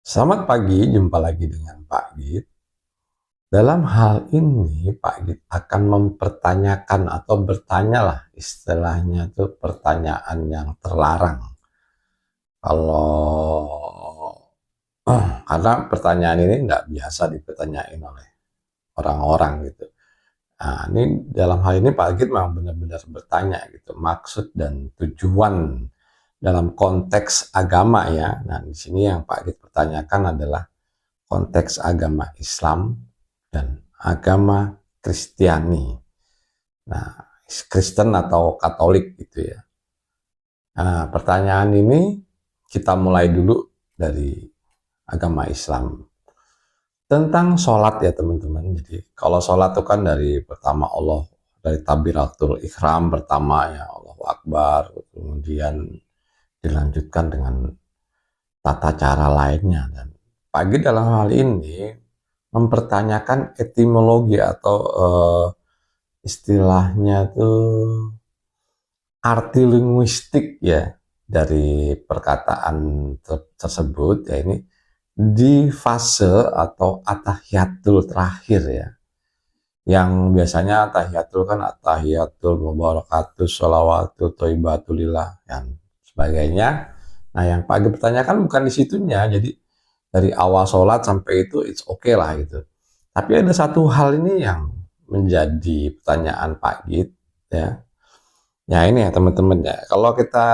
Selamat pagi, jumpa lagi dengan Pak Git. Dalam hal ini, Pak Git akan mempertanyakan atau bertanyalah, istilahnya itu pertanyaan yang terlarang. Kalau karena pertanyaan ini nggak biasa dipertanyain oleh orang-orang gitu. Nah, ini dalam hal ini Pak Git memang benar-benar bertanya gitu, maksud dan tujuan dalam konteks agama ya. Nah, di sini yang Pak Git pertanyakan adalah konteks agama Islam dan agama Kristiani. Nah, Kristen atau Katolik gitu ya. Nah, pertanyaan ini kita mulai dulu dari agama Islam. Tentang sholat ya teman-teman. Jadi kalau sholat itu kan dari pertama Allah, dari takbiratul ihram pertama ya Allahu Akbar, kemudian dilanjutkan dengan tata cara lainnya. Dan pagi dalam hal ini mempertanyakan etimologi atau istilahnya tuh arti linguistik ya dari perkataan tersebut ya, ini di fase atau atahiyatul terakhir ya, yang biasanya atahiyatul kan atahiyatul mubarakatuh sholawatu thayyibatulillah dan sebagainya. Nah, yang Pak Agi pertanyakan bukan di situnya, jadi dari awal sholat sampai itu it's okay lah gitu. Tapi ada satu hal ini yang menjadi pertanyaan Pak Git ya. Ya ini ya teman-teman ya. Kalau kita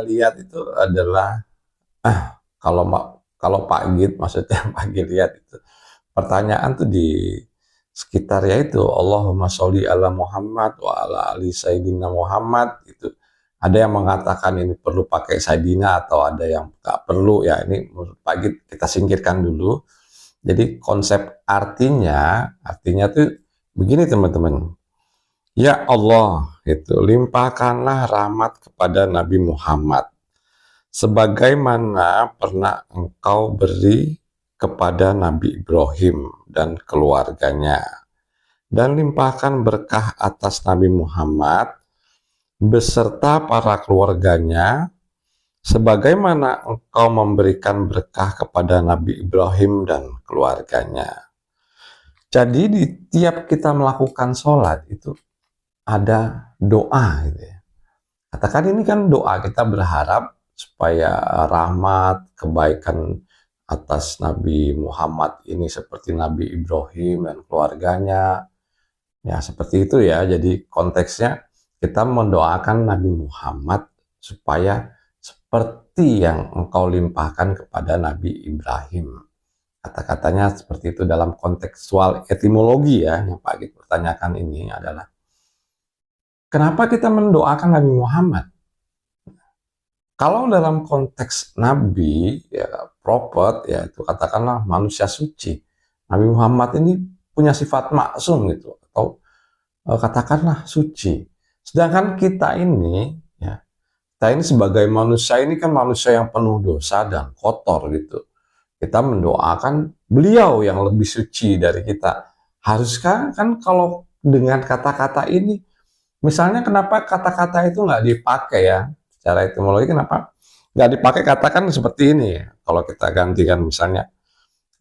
lihat itu adalah kalau kalau Pak Git maksudnya Pak Git lihat itu pertanyaan tuh di sekitar ya itu Allahumma sholli ala Muhammad wa ala ali Sayyidina Muhammad itu. Ada yang mengatakan ini perlu pakai Sayyidina atau ada yang nggak perlu ya, ini menurut Pak Git kita singkirkan dulu. Jadi konsep artinya tuh begini teman-teman. Ya Allah, itu limpahkanlah rahmat kepada Nabi Muhammad sebagaimana pernah Engkau beri kepada Nabi Ibrahim dan keluarganya, dan limpahkan berkah atas Nabi Muhammad beserta para keluarganya sebagaimana Engkau memberikan berkah kepada Nabi Ibrahim dan keluarganya. Jadi di tiap kita melakukan sholat itu ada doa gitu ya. Katakan ini kan doa, kita berharap supaya rahmat, kebaikan atas Nabi Muhammad ini seperti Nabi Ibrahim dan keluarganya. Ya seperti itu ya, jadi konteksnya kita mendoakan Nabi Muhammad supaya seperti yang engkau limpahkan kepada Nabi Ibrahim. Kata-katanya seperti itu dalam kontekstual etimologi ya, yang Pak Git pertanyakan ini adalah kenapa kita mendoakan Nabi Muhammad? Kalau dalam konteks Nabi, ya prophet, ya itu katakanlah manusia suci. Nabi Muhammad ini punya sifat maksum gitu, atau katakanlah suci. Sedangkan kita ini, ya, kita ini sebagai manusia ini kan manusia yang penuh dosa dan kotor gitu. Kita mendoakan beliau yang lebih suci dari kita. Haruskah kan kalau dengan kata-kata ini, misalnya kenapa kata-kata itu nggak dipakai ya? Secara etimologi kenapa nggak dipakai, katakan seperti ini ya. Kalau kita gantikan misalnya,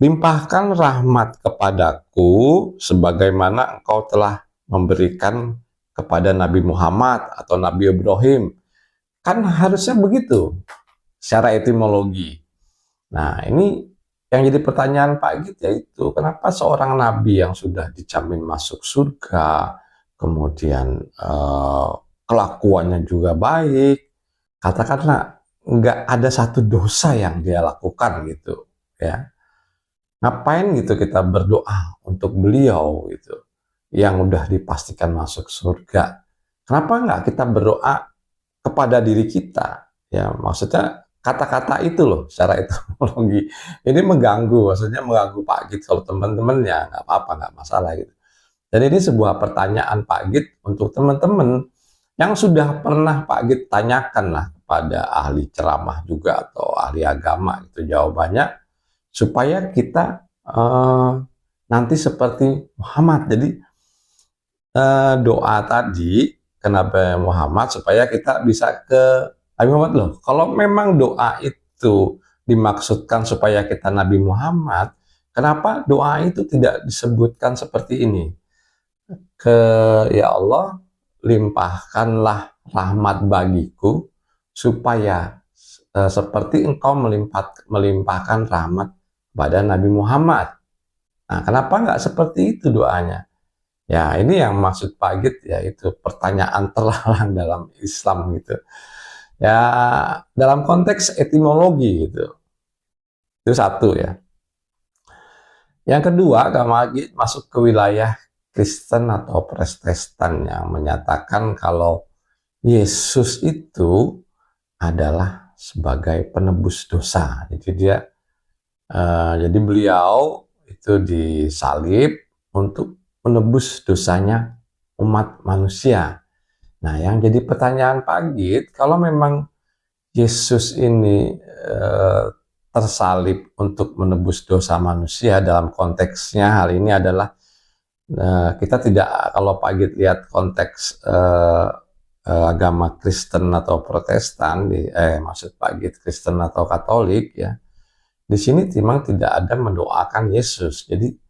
limpahkan rahmat kepadaku sebagaimana engkau telah memberikan kepada Nabi Muhammad atau Nabi Ibrahim. Kan harusnya begitu secara etimologi. Nah, ini yang jadi pertanyaan Pak Git yaitu kenapa seorang nabi yang sudah dijamin masuk surga, kemudian kelakuannya juga baik, katakanlah nggak ada satu dosa yang dia lakukan gitu ya, ngapain gitu kita berdoa untuk beliau gitu yang udah dipastikan masuk surga? Kenapa nggak kita berdoa kepada diri kita ya? Maksudnya kata-kata itu loh secara etimologi ini mengganggu, maksudnya mengganggu Pak Git. Kalau teman-teman ya nggak apa-apa, nggak masalah gitu. Dan ini sebuah pertanyaan Pak Git untuk teman-teman yang sudah pernah Pak Git tanyakan lah kepada ahli ceramah juga atau ahli agama, itu jawabannya supaya kita nanti seperti Muhammad. Jadi doa tadi ke Nabi Muhammad supaya kita bisa ke Nabi Muhammad loh. Kalau memang doa itu dimaksudkan supaya kita Nabi Muhammad, kenapa doa itu tidak disebutkan seperti ini? Ya Allah, limpahkanlah rahmat bagiku supaya seperti engkau melimpahkan rahmat pada Nabi Muhammad. Nah, kenapa nggak seperti itu doanya? Ya, ini yang maksud Pak Git, yaitu pertanyaan terlarang dalam Islam gitu. Ya, dalam konteks etimologi gitu. Itu satu ya. Yang kedua, Pak Git masuk ke wilayah Kristen atau Protestan yang menyatakan kalau Yesus itu adalah sebagai penebus dosa. Jadi beliau itu disalib untuk menebus dosanya umat manusia. Nah, yang jadi pertanyaan Pak Git, kalau memang Yesus ini tersalib untuk menebus dosa manusia, dalam konteksnya hal ini adalah kita tidak, kalau Pak Git lihat konteks agama Kristen atau Protestan, maksud Pak Git Kristen atau Katolik ya, di sini memang tidak ada mendoakan Yesus. Jadi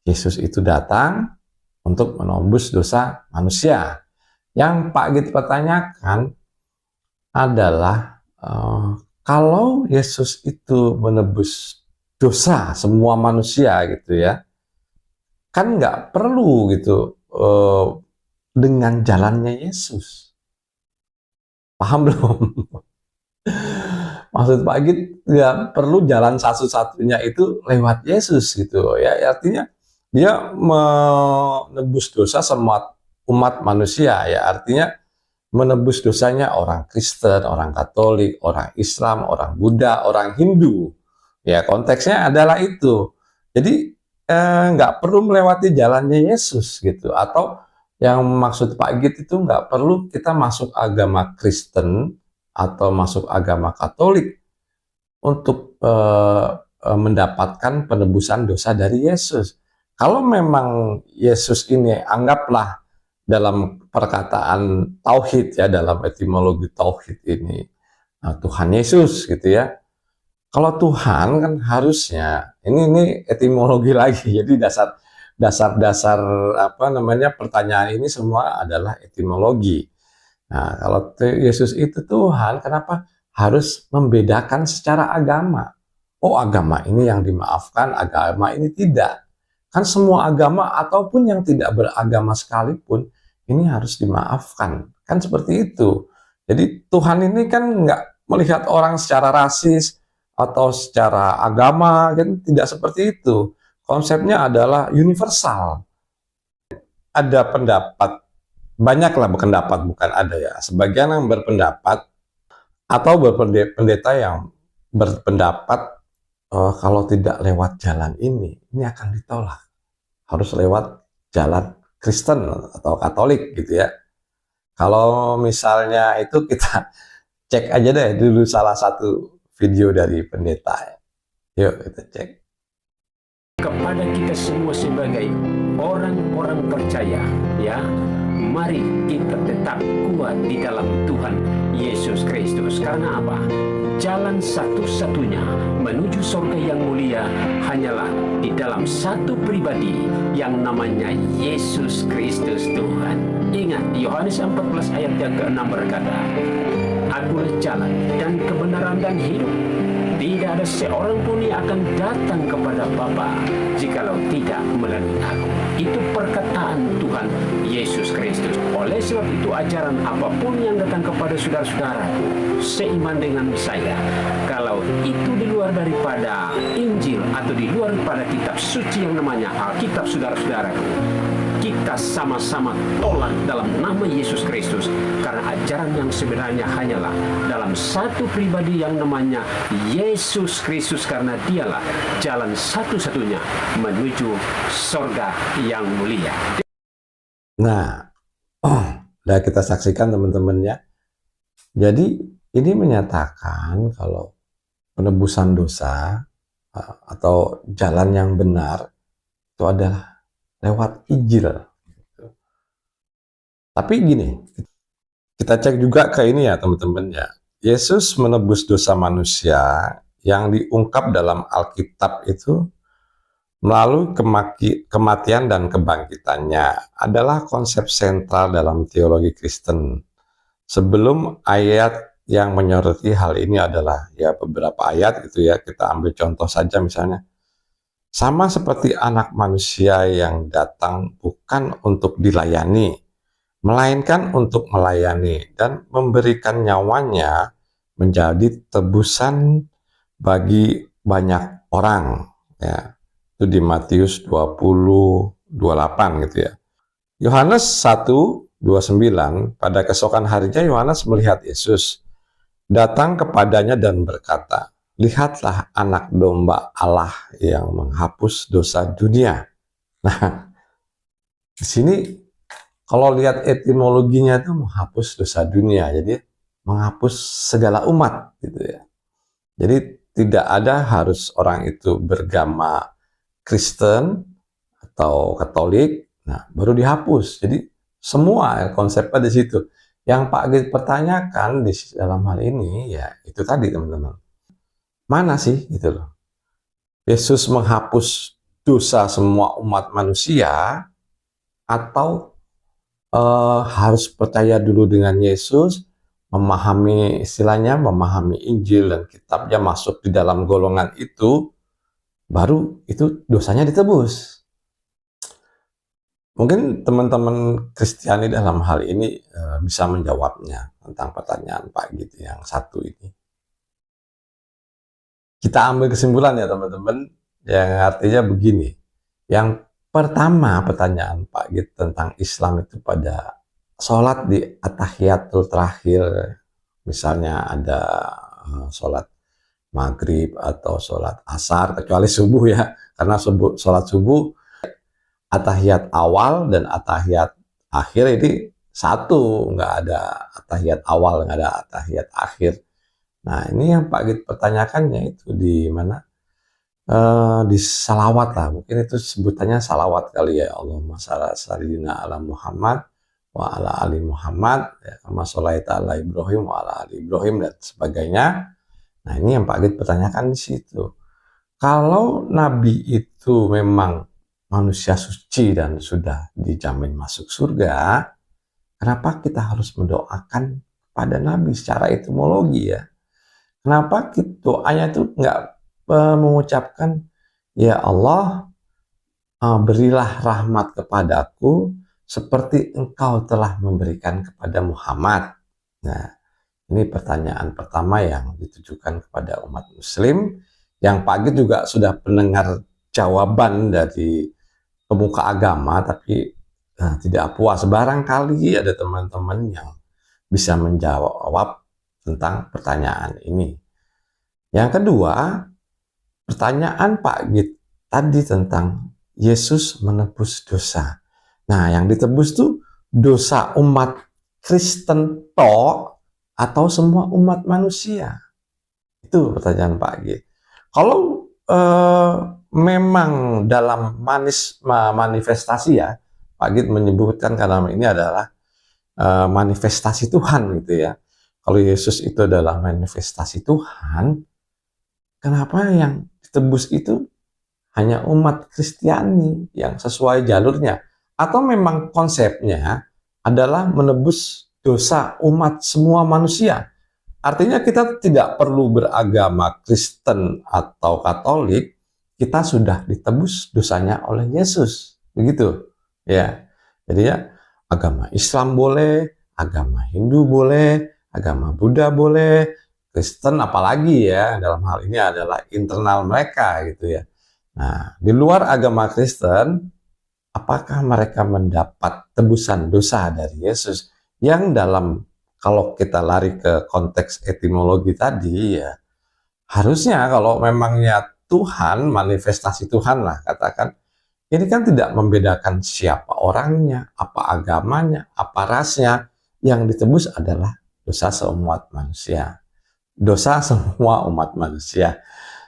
Yesus itu datang untuk menembus dosa manusia. Yang Pak Git pertanyakan adalah kalau Yesus itu menebus dosa semua manusia gitu ya, kan nggak perlu gitu dengan jalannya Yesus. Paham belum? Maksud Pak Git, nggak perlu jalan satu-satunya itu lewat Yesus gitu ya. Artinya dia menebus dosa semua umat manusia ya. Artinya menebus dosanya orang Kristen, orang Katolik, orang Islam, orang Buddha, orang Hindu. Ya, konteksnya adalah itu. Jadi nggak perlu melewati jalannya Yesus gitu. Atau yang maksud Pak Git itu nggak perlu kita masuk agama Kristen atau masuk agama Katolik untuk mendapatkan penebusan dosa dari Yesus. Kalau memang Yesus ini, anggaplah dalam perkataan tauhid ya, dalam etimologi tauhid ini, Tuhan Yesus gitu ya. Kalau Tuhan kan harusnya, ini etimologi lagi, jadi dasar apa namanya pertanyaan ini semua adalah etimologi. Nah, kalau Yesus itu Tuhan, kenapa harus membedakan secara agama? Oh, agama ini yang dimaafkan, agama ini tidak. Kan semua agama ataupun yang tidak beragama sekalipun, ini harus dimaafkan. Kan seperti itu. Jadi Tuhan ini kan nggak melihat orang secara rasis atau secara agama, kan tidak seperti itu. Konsepnya adalah universal. Ada pendapat, banyaklah berpendapat, bukan ada ya, sebagian yang berpendapat atau berpendeta yang berpendapat kalau tidak lewat jalan ini akan ditolak, harus lewat jalan Kristen atau Katolik gitu ya. Kalau misalnya itu kita cek aja deh dulu salah satu video dari pendeta ya. Yuk kita cek. Kepada kita semua sebagai orang-orang percaya, ya, mari kita tetap kuat di dalam Tuhan Yesus Kristus. Karena apa? Jalan satu-satunya menuju surga yang mulia hanyalah di dalam satu pribadi yang namanya Yesus Kristus Tuhan. Ingat, Yohanes 14 ayat yang ke-6 berkata, Akulah jalan dan kebenaran dan hidup. Tidak ada seorang pun yang akan datang kepada Bapa jikalau tidak melalui aku. Itu perkataan Tuhan Yesus Kristus. Oleh sebab itu ajaran apapun yang datang kepada saudara-saudaraku seiman dengan saya, kalau itu di luar daripada Injil atau di luar daripada kitab suci yang namanya Alkitab saudara-saudaraku, kita sama-sama tolak dalam nama Yesus Kristus, karena ajaran yang sebenarnya hanyalah dalam satu pribadi yang namanya Yesus Kristus, karena dialah jalan satu-satunya menuju surga yang mulia. Nah, udah kita saksikan teman-teman ya. Jadi ini menyatakan kalau penebusan dosa atau jalan yang benar itu adalah lewat Injil. Tapi gini, kita cek juga ke ini ya teman-teman ya. Yesus menebus dosa manusia yang diungkap dalam Alkitab itu melalui kematian dan kebangkitannya adalah konsep sentral dalam teologi Kristen. Sebelum ayat yang menyoroti hal ini adalah ya beberapa ayat gitu ya, kita ambil contoh saja misalnya. Sama seperti anak manusia yang datang bukan untuk dilayani, melainkan untuk melayani dan memberikan nyawanya menjadi tebusan bagi banyak orang. Ya, itu di Matius 20:28 gitu ya. Yohanes 1:29, pada keesokan harinya Yohanes melihat Yesus datang kepadanya dan berkata, "Lihatlah anak domba Allah yang menghapus dosa dunia." Nah, di sini kalau lihat etimologinya itu menghapus dosa dunia, jadi menghapus segala umat gitu ya. Jadi tidak ada harus orang itu beragama Kristen atau Katolik, nah baru dihapus. Jadi semua konsepnya di situ. Yang Pak Git pertanyakan di dalam hal ini ya itu tadi teman-teman. Mana sih gitu loh. Yesus menghapus dosa semua umat manusia atau harus percaya dulu dengan Yesus, memahami istilahnya, memahami Injil dan kitabnya masuk di dalam golongan itu, baru itu dosanya ditebus. Mungkin teman-teman Kristiani dalam hal ini bisa menjawabnya tentang pertanyaan Pak Git yang satu ini. Kita ambil kesimpulan ya teman-teman, yang artinya begini. Yang pertama pertanyaan Pak Git tentang Islam itu pada sholat di atahiyatul terakhir, misalnya ada sholat maghrib atau sholat asar, kecuali subuh ya, karena sholat subuh atahiyat awal dan atahiyat akhir ini satu, nggak ada atahiyat awal, nggak ada atahiyat akhir. Nah ini yang Pak Git pertanyakannya itu di mana? Di salawat lah, mungkin itu sebutannya salawat kali ya. Allahumma shalli sayyidina ala Muhammad wa ala ali Muhammad, ya, kama sholaita ala Ibrahim wa ala ali Ibrahim dan sebagainya. Nah ini yang Pak Git pertanyakan di situ. Kalau Nabi itu memang manusia suci dan sudah dijamin masuk surga, kenapa kita harus mendoakan pada Nabi secara etimologi ya? Kenapa doanya itu nggak mengucapkan, ya Allah, berilah rahmat kepadaku seperti engkau telah memberikan kepada Muhammad. Nah, ini pertanyaan pertama yang ditujukan kepada umat muslim, yang Pak Git juga sudah mendengar jawaban dari pemuka agama, tapi tidak puas. Barangkali ada teman-teman yang bisa menjawab tentang pertanyaan ini. Yang kedua, pertanyaan Pak Git tadi tentang Yesus menebus dosa. Nah, yang ditebus tuh dosa umat Kristen atau semua umat manusia? Itu pertanyaan Pak Git. Kalau memang dalam manifestasi ya, Pak Git menyebutkan karena ini adalah manifestasi Tuhan gitu ya. Kalau Yesus itu adalah manifestasi Tuhan, kenapa yang ditebus itu hanya umat Kristiani yang sesuai jalurnya? Atau memang konsepnya adalah menebus dosa umat semua manusia? Artinya kita tidak perlu beragama Kristen atau Katolik, kita sudah ditebus dosanya oleh Yesus. Begitu. Ya. Jadi ya, agama Islam boleh, agama Hindu boleh, agama Buddha boleh, Kristen apalagi ya, dalam hal ini adalah internal mereka gitu ya. Nah, di luar agama Kristen, apakah mereka mendapat tebusan dosa dari Yesus yang dalam, kalau kita lari ke konteks etimologi tadi ya, harusnya kalau memangnya Tuhan, manifestasi Tuhan lah katakan, ini kan tidak membedakan siapa orangnya, apa agamanya, apa rasnya, yang ditebus adalah dosa semua manusia. Dosa semua umat manusia.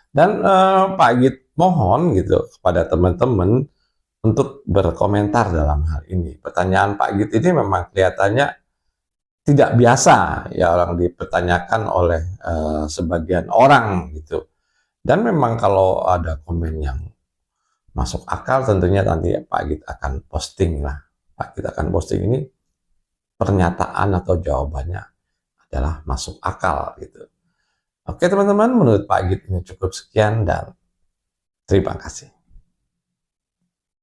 Dan Pak Git mohon gitu kepada teman-teman untuk berkomentar dalam hal ini. Pertanyaan Pak Git ini memang kelihatannya tidak biasa ya orang dipertanyakan oleh sebagian orang gitu. Dan memang kalau ada komen yang masuk akal, tentunya nanti Pak Agit akan posting lah. Pak Agit akan posting ini, pernyataan atau jawabannya adalah masuk akal gitu. Oke teman-teman, menurut Pak Agit ini cukup sekian dan terima kasih.